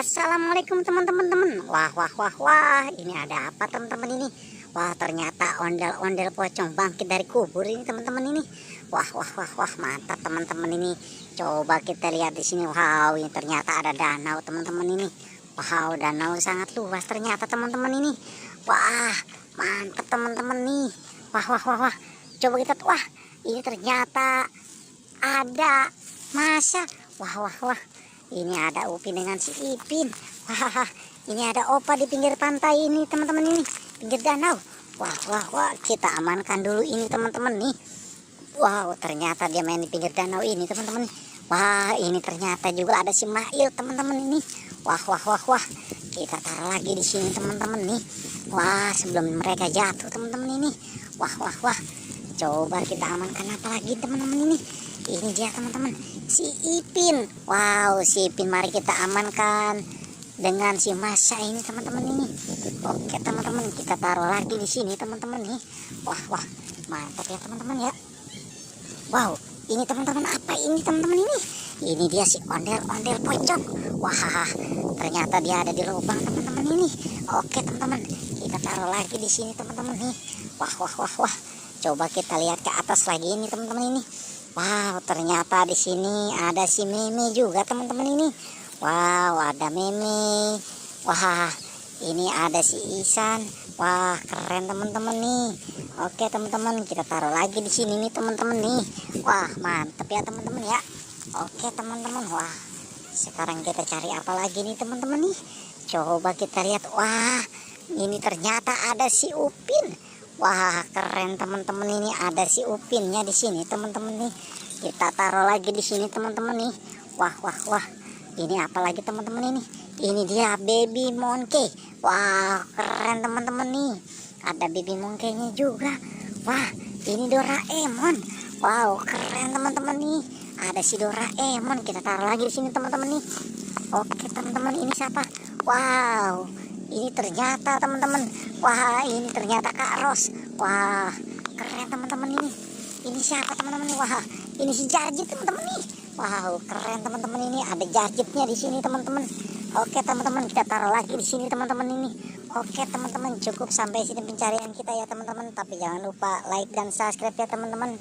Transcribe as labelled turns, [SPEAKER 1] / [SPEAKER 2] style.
[SPEAKER 1] Assalamualaikum teman-teman. Wah, ini ada apa teman-teman ini? Wah, ternyata ondel-ondel pocong bangkit dari kubur ini teman-teman ini. Wah, mantap teman-teman ini. Coba kita lihat di sini. Wow, ini ternyata ada danau teman-teman ini. Wow, danau sangat luas ternyata teman-teman ini. Wah, mantap teman-teman nih. Wah. Coba kita, wah, ini ternyata ada masa. Wah. Ini ada Upin dengan si Ipin. Wah, ini ada Opa di pinggir pantai ini teman-teman ini, pinggir danau. Wah, kita amankan dulu ini teman-teman nih. Wow, ternyata dia main di pinggir danau ini teman-teman. Wah, ini ternyata juga ada si Mail teman-teman ini. Wah. Kita taruh lagi di sini teman-teman nih. Wah, sebelum mereka jatuh teman-teman ini. Wah. Coba kita amankan apa lagi teman-teman ini. Ini dia teman-teman, si Ipin. Wow, si Ipin mari kita amankan dengan si Masa ini teman-teman ini. Oke teman-teman, kita taruh lagi di sini teman-teman nih. Wah, mantap ya teman-teman ya. Wow, ini teman-teman apa ini teman-teman ini? Ini dia si ondel-ondel pocong. Wah, ternyata dia ada di lubang teman-teman ini. Oke teman-teman, kita taruh lagi di sini teman-teman nih. Wah. Coba kita lihat ke atas lagi ini teman-teman ini. Wow, ternyata di sini ada si Meme juga teman-teman ini. Wow, ada Meme. Wah, ini ada si Isan. Wah, keren teman-teman nih. Oke teman-teman, kita taruh lagi di sini nih teman-teman nih. Wah, mantep ya teman-teman ya. Oke teman-teman, wah. Sekarang kita cari apa lagi nih teman-teman nih? Coba kita lihat. Wah, ini ternyata ada si Upin. Wah, keren teman-teman, ini ada si Upinnya di sini teman-teman nih. Kita taruh lagi di sini teman-teman nih. Wah. Ini apa lagi teman-teman ini? Ini dia baby monkey. Wah, keren teman-teman nih. Ada baby monkey-nya juga. Wah, ini Doraemon. Wow, keren teman-teman nih. Ada si Doraemon. Kita taruh lagi di sini teman-teman nih. Oke teman-teman, ini siapa? Wow, ini ternyata teman-teman. Wah, ini ternyata Kak Ros. Wah, keren teman-teman ini. Ini siapa teman-teman? Wah, ini si Jarjit teman-teman nih. Wow, keren teman-teman ini. Ada Jarjitnya di sini teman-teman. Oke teman-teman, kita taruh lagi di sini teman-teman ini. Oke teman-teman, cukup sampai sini pencarian kita ya teman-teman. Tapi jangan lupa like dan subscribe ya teman-teman.